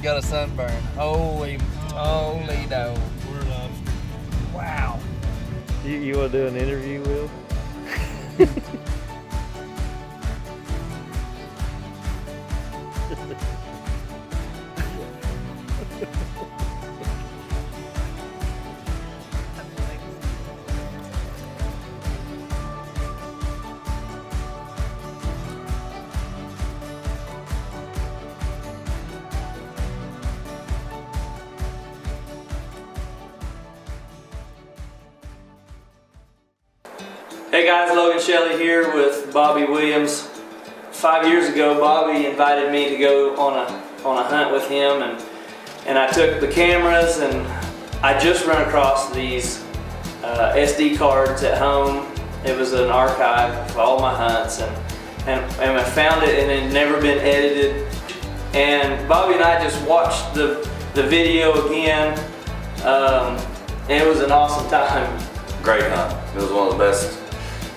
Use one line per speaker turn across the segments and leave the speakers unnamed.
got a sunburn. Holy no.
We're not.
Wow.
You want to do an interview, Will?
Hey guys, Logan Shelley here with Bobby Williams. 5 years ago, Bobby invited me to go on a hunt with him, and I took the cameras, and I just run across these SD cards at home. It was an archive of all my hunts, and I found it, and it had never been edited. And Bobby and I just watched the video again, and it was an awesome time.
Great hunt. It was one of the best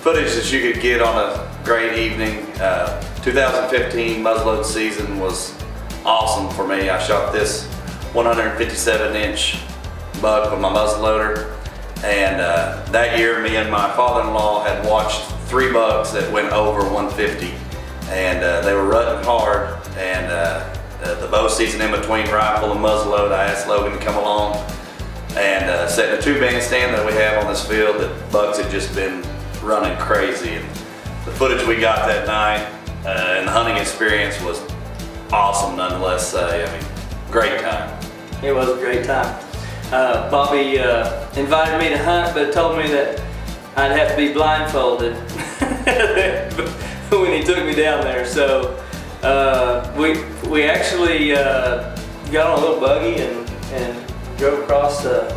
footage that you could get on a great evening. 2015 muzzleload season was awesome for me. I shot this 157-inch buck with my muzzleloader, and that year me and my father-in-law had watched 3 bucks that went over 150, and they were rutting hard, and the bow season in between rifle and muzzleload, I asked Logan to come along and set in a 2-bandstand that we have on this field that bucks had just been running crazy. And the footage we got that night and the hunting experience was awesome nonetheless. I mean, great time.
It was a great time. Bobby invited me to hunt, but told me that I'd have to be blindfolded when he took me down there. So we actually got on a little buggy and drove across the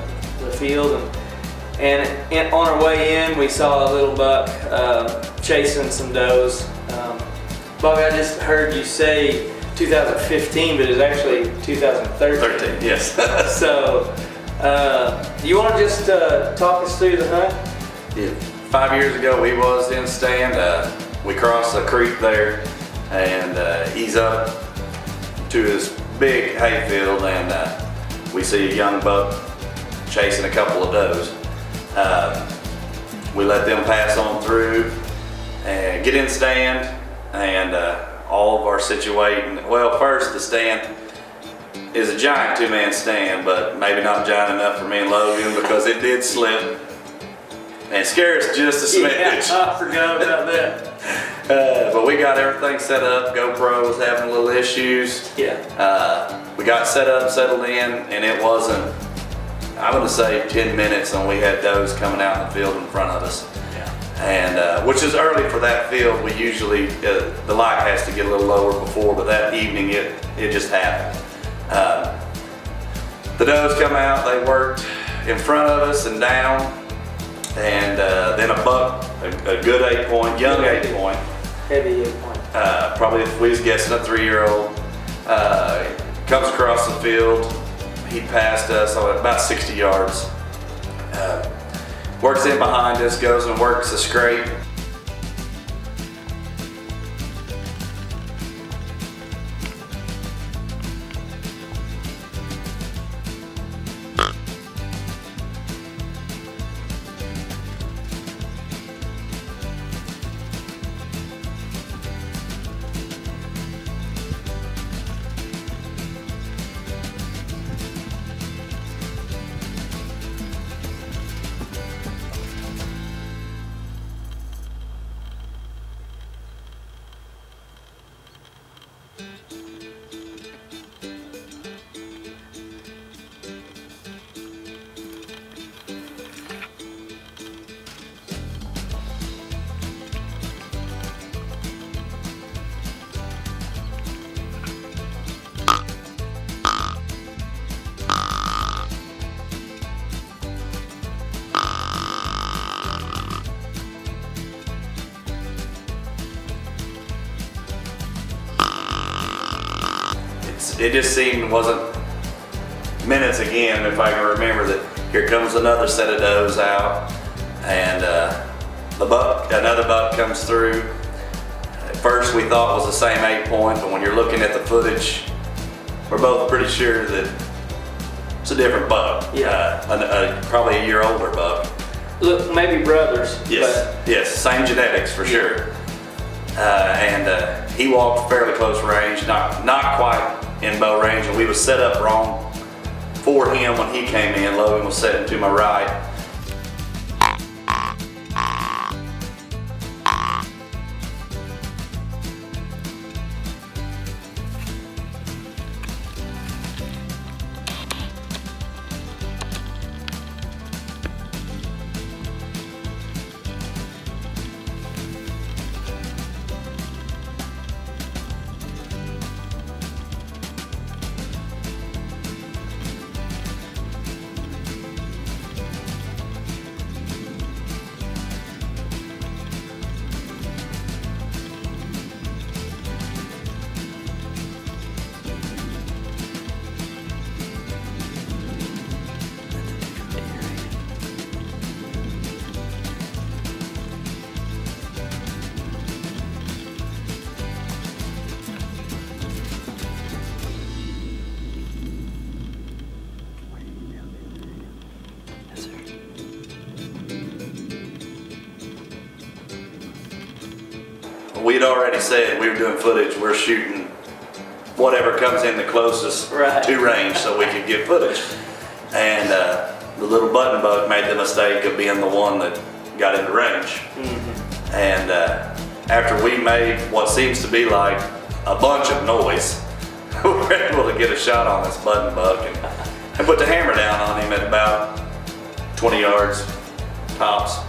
field, and on our way in we saw a little buck chasing some does. Bobby, I just heard you say 2015, but it's actually 2013.
Yes.
So you want to just talk us through the hunt?
Yeah. 5 years ago we was in stand. We crossed a creek there, and he's up to this big hayfield, and we see a young buck chasing a couple of does. We let them pass on through and get in stand, and all of our situating. Well, first, the stand is a giant 2-man stand, but maybe not giant enough for me and Logan because it did slip and scare us just a smidge.
Yeah, I forgot about that.
But we got everything set up. GoPro was having a little issues.
Yeah.
We got set up, settled in, and it wasn't, I'm gonna say 10 minutes, and we had does coming out in the field in front of us.
Yeah.
And which is early for that field. We usually, the light has to get a little lower before, but that evening it just happened. The does come out, they worked in front of us and down, and then a buck, a good 8-point, young 8-point.
Heavy 8-point.
Probably, if we was guessing, a 3-year-old. Comes across the field. He passed us about 60 yards. Works in behind us, goes and works a scrape. It just seemed, wasn't minutes again, if I can remember, that here comes another set of does out, and another buck comes through. At first we thought it was the same 8-point, but when you're looking at the footage, we're both pretty sure that it's a different buck.
Yeah.
Probably a year older buck.
Look, maybe brothers.
Yes, yes, same genetics for sure. And he walked fairly close range, not quite in bow range, and we was set up wrong for him when he came in. Logan was sitting to my right. We'd already said we were doing footage. We're shooting whatever comes in the closest to range so we could get footage. And the little button buck made the mistake of being the one that got into range. And after we made what seems to be like a bunch of noise, we were able to get a shot on this button buck and put the hammer down on him at about 20 yards tops.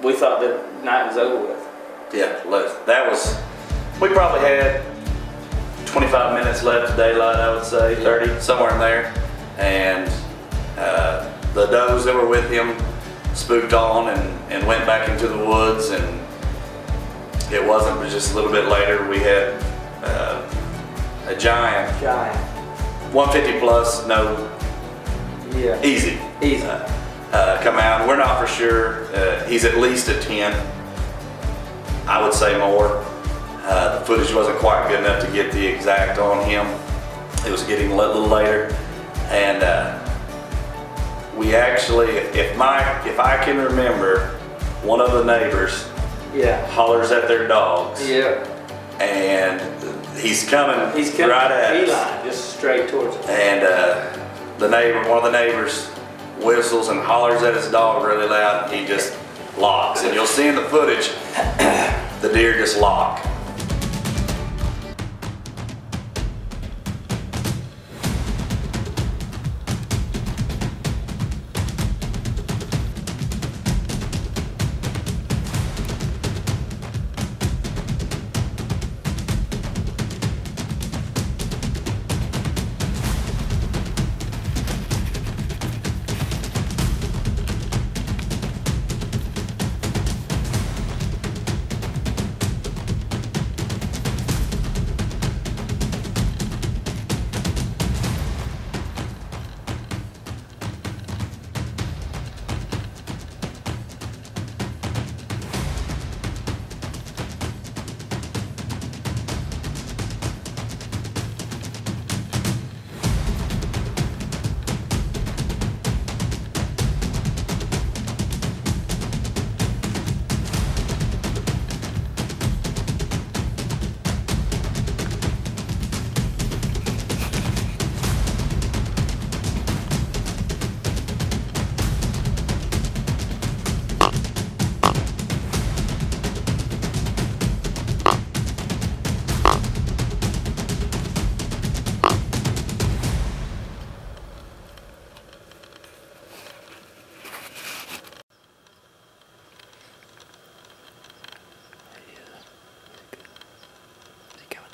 We thought the night was over with.
Yeah, that was, we probably had 25 minutes left of daylight, I would say, 30, somewhere in there. And the does that were with him spooked on and went back into the woods, and it wasn't but just a little bit later we had a giant 150 plus, no, easy. Come out. We're not for sure. He's at least a 10. I would say more. The footage wasn't quite good enough to get the exact on him. It was getting a little later, and we actually, if I can remember, one of the neighbors hollers at their dogs. And he's coming right at us.
Just straight towards us.
And one of the neighbors whistles and hollers at his dog really loud, and he just locks. And you'll see in the footage, the deer just lock.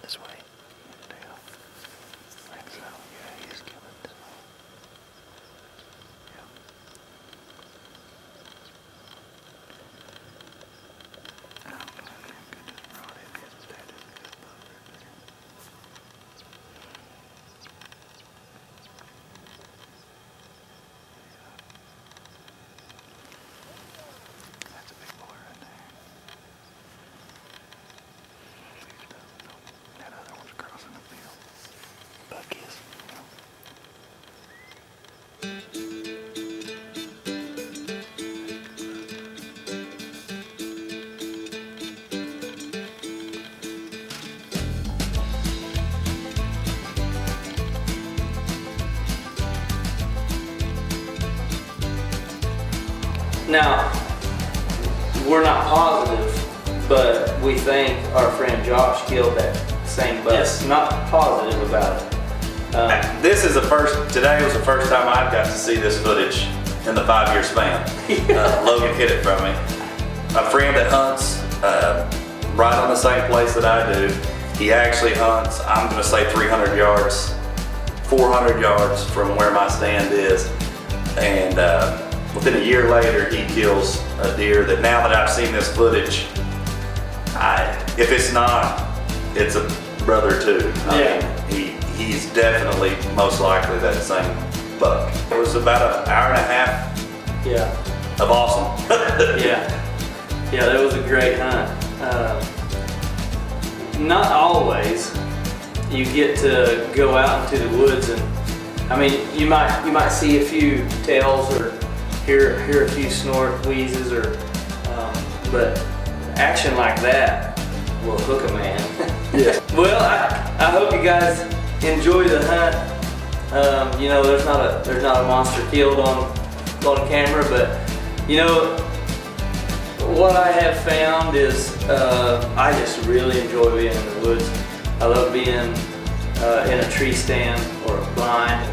this way. Yeah. I think so. Yeah, he's coming this way. Yeah. I don't know if you can just rod it in instead of this boat right there. That's a big boy right there. That other one's crossing the field. Buck is, you know.
Now, we're not positive, but we think our friend Josh killed that same buck.
Yes.
Not positive about it.
Today was the first time I've got to see this footage in the 5-year span. Logan hid it from me. A friend that hunts right on the same place that I do, he actually hunts, I'm gonna say 300 yards, 400 yards from where my stand is. And within a year later, he kills a deer that now that I've seen this footage, if it's not, it's a brother too. I mean, he's definitely most likely that same buck. It was about an hour and a half
Yeah.
of awesome.
Yeah. Yeah, that was a great hunt. Not always you get to go out into the woods, and I mean you might see a few tails or hear a few snort wheezes, or but action like that will hook a man.
Yeah.
Well, I hope you guys enjoy the hunt. You know, there's not a monster killed on camera, but you know what I have found is I just really enjoy being in the woods. I love being in a tree stand or a blind,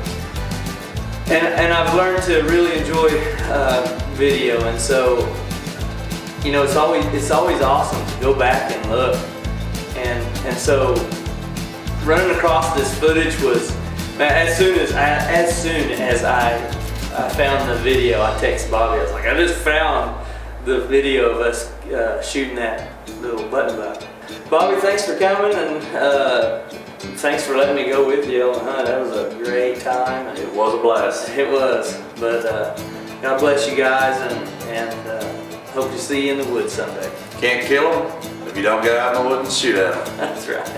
and I've learned to really enjoy video, and so you know it's always awesome to go back and look, and so running across this footage was, as soon as I found the video, I texted Bobby. I was like, I just found the video of us shooting that little button buck. Bobby, thanks for coming, and thanks for letting me go with you on the hunt. That was a great time.
It was a blast.
It was, but God bless you guys, and hope to see you in the woods someday.
Can't kill them if you don't get out in the woods and shoot at them.
That's right.